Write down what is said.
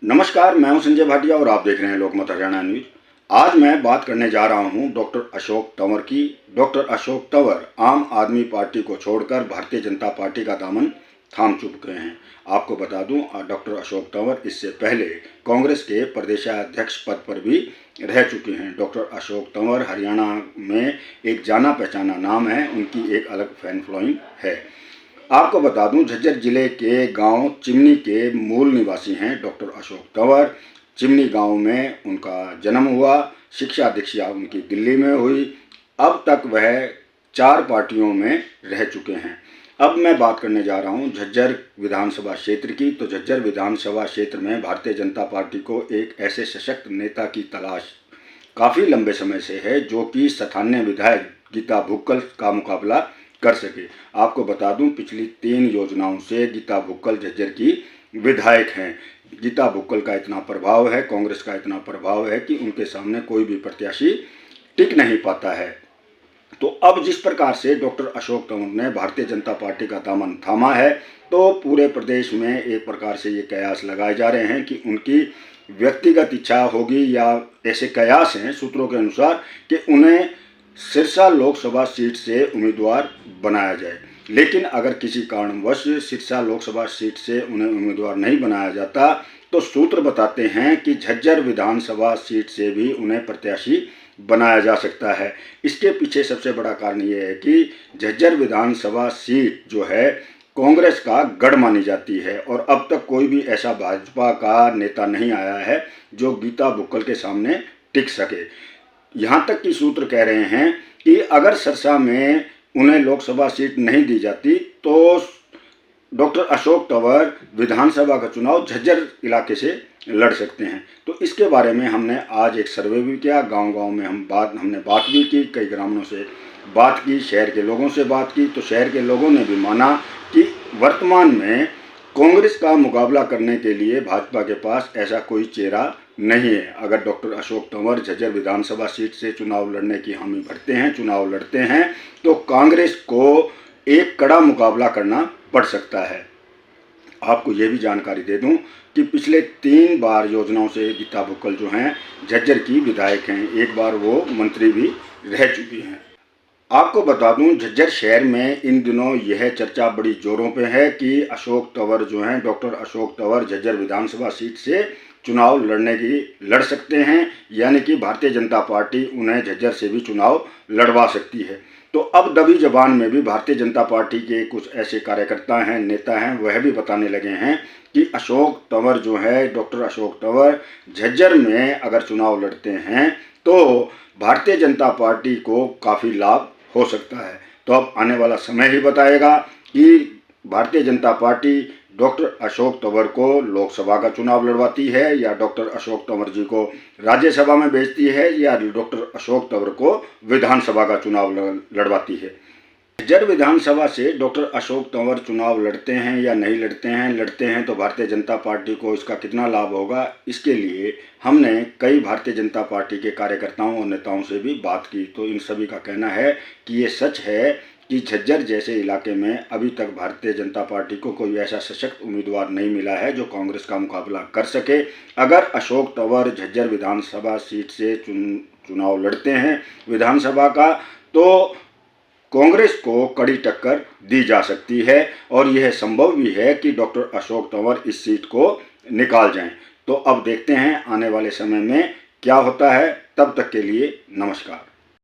नमस्कार, मैं हूं संजय भाटिया और आप देख रहे हैं लोकमत हरियाणा न्यूज। आज मैं बात करने जा रहा हूं डॉक्टर अशोक तंवर की। डॉक्टर अशोक तंवर आम आदमी पार्टी को छोड़कर भारतीय जनता पार्टी का दामन थाम चुके हैं। आपको बता दूं, डॉक्टर अशोक तंवर इससे पहले कांग्रेस के प्रदेशाध्यक्ष पद पर भी रह चुके हैं। डॉक्टर अशोक तंवर हरियाणा में एक जाना पहचाना नाम है, उनकी एक अलग फैन फॉलोइंग है। आपको बता दूं, झज्जर जिले के गांव चिमनी के मूल निवासी हैं डॉक्टर अशोक तंवर। चिमनी गांव में उनका जन्म हुआ, शिक्षा दीक्षा उनकी दिल्ली में हुई। अब तक वह 4 पार्टियों में रह चुके हैं। अब मैं बात करने जा रहा हूं झज्जर विधानसभा क्षेत्र की। तो झज्जर विधानसभा क्षेत्र में भारतीय जनता पार्टी को एक ऐसे सशक्त नेता की तलाश काफ़ी लंबे समय से है जो कि स्थानीय विधायक गीता भुक्कल का मुकाबला कर सके। आपको बता दूं, पिछली 3 योजनाओं से गीता भुक्कल झज्जर की विधायक हैं। गीता भुक्कल का इतना प्रभाव है, कांग्रेस का इतना प्रभाव है कि उनके सामने कोई भी प्रत्याशी टिक नहीं पाता है। तो अब जिस प्रकार से डॉक्टर अशोक तंवर ने भारतीय जनता पार्टी का दामन थामा है, तो पूरे प्रदेश में एक प्रकार से ये कयास लगाए जा रहे हैं कि उनकी व्यक्तिगत इच्छा होगी, या ऐसे कयास हैं सूत्रों के अनुसार कि उन्हें सिरसा लोकसभा सीट से उम्मीदवार बनाया जाए। लेकिन अगर किसी कारणवश सिरसा लोकसभा सीट से उन्हें उम्मीदवार नहीं बनाया जाता, तो सूत्र बताते हैं कि झज्जर विधानसभा सीट से भी उन्हें प्रत्याशी बनाया जा सकता है। इसके पीछे सबसे बड़ा कारण ये है कि झज्जर विधानसभा सीट जो है कांग्रेस का गढ़ मानी जाती है, और अब तक कोई भी ऐसा भाजपा का नेता नहीं आया है जो गीता भुक्कल के सामने टिक सके। यहाँ तक कि सूत्र कह रहे हैं कि अगर सिरसा में उन्हें लोकसभा सीट नहीं दी जाती तो डॉक्टर अशोक तंवर विधानसभा का चुनाव झज्जर इलाके से लड़ सकते हैं। तो इसके बारे में हमने आज एक सर्वे भी किया, गांव-गांव में हमने बात भी की, कई ग्रामीणों से बात की, शहर के लोगों से बात की। तो शहर के लोगों ने भी माना कि वर्तमान में कांग्रेस का मुकाबला करने के लिए भाजपा के पास ऐसा कोई चेहरा नहीं है। अगर डॉक्टर अशोक तंवर झज्जर विधानसभा सीट से चुनाव लड़ने की हामी भरते हैं, चुनाव लड़ते हैं, तो कांग्रेस को एक कड़ा मुकाबला करना पड़ सकता है। आपको ये भी जानकारी दे दूं कि पिछले 3 बार योजनाओं से गीता भुक्कल जो हैं झज्जर की विधायक हैं, एक बार वो मंत्री भी रह चुकी हैं। आपको बता दूं, झज्जर शहर में इन दिनों यह चर्चा बड़ी जोरों पे है कि अशोक तंवर जो हैं, डॉक्टर अशोक तंवर झज्जर विधानसभा सीट से चुनाव लड़ सकते हैं, यानी कि भारतीय जनता पार्टी उन्हें झज्जर से भी चुनाव लड़वा सकती है। तो अब दबी जबान में भी भारतीय जनता पार्टी के कुछ ऐसे कार्यकर्ता हैं, नेता हैं, वह भी बताने लगे हैं कि अशोक तंवर जो है, डॉक्टर अशोक तंवर झज्जर में अगर चुनाव लड़ते हैं तो भारतीय जनता पार्टी को काफ़ी लाभ हो सकता है। तो अब आने वाला समय ही बताएगा कि भारतीय जनता पार्टी डॉक्टर अशोक तंवर को लोकसभा का चुनाव लड़वाती है, या डॉक्टर अशोक तंवर जी को राज्यसभा में भेजती है, या डॉक्टर अशोक तंवर को विधानसभा का चुनाव लड़वाती है। झज्जर विधानसभा से डॉक्टर अशोक तंवर चुनाव लड़ते हैं या नहीं लड़ते हैं तो भारतीय जनता पार्टी को इसका कितना लाभ होगा, इसके लिए हमने कई भारतीय जनता पार्टी के कार्यकर्ताओं और नेताओं से भी बात की। तो इन सभी का कहना है कि ये सच है कि झज्जर जैसे इलाके में अभी तक भारतीय जनता पार्टी को कोई ऐसा सशक्त उम्मीदवार नहीं मिला है जो कांग्रेस का मुकाबला कर सके। अगर अशोक तंवर झज्जर विधानसभा सीट से चुनाव लड़ते हैं विधानसभा का, तो कांग्रेस को कड़ी टक्कर दी जा सकती है, और यह संभव भी है कि डॉक्टर अशोक तंवर इस सीट को निकाल जाएं। तो अब देखते हैं आने वाले समय में क्या होता है। तब तक के लिए नमस्कार।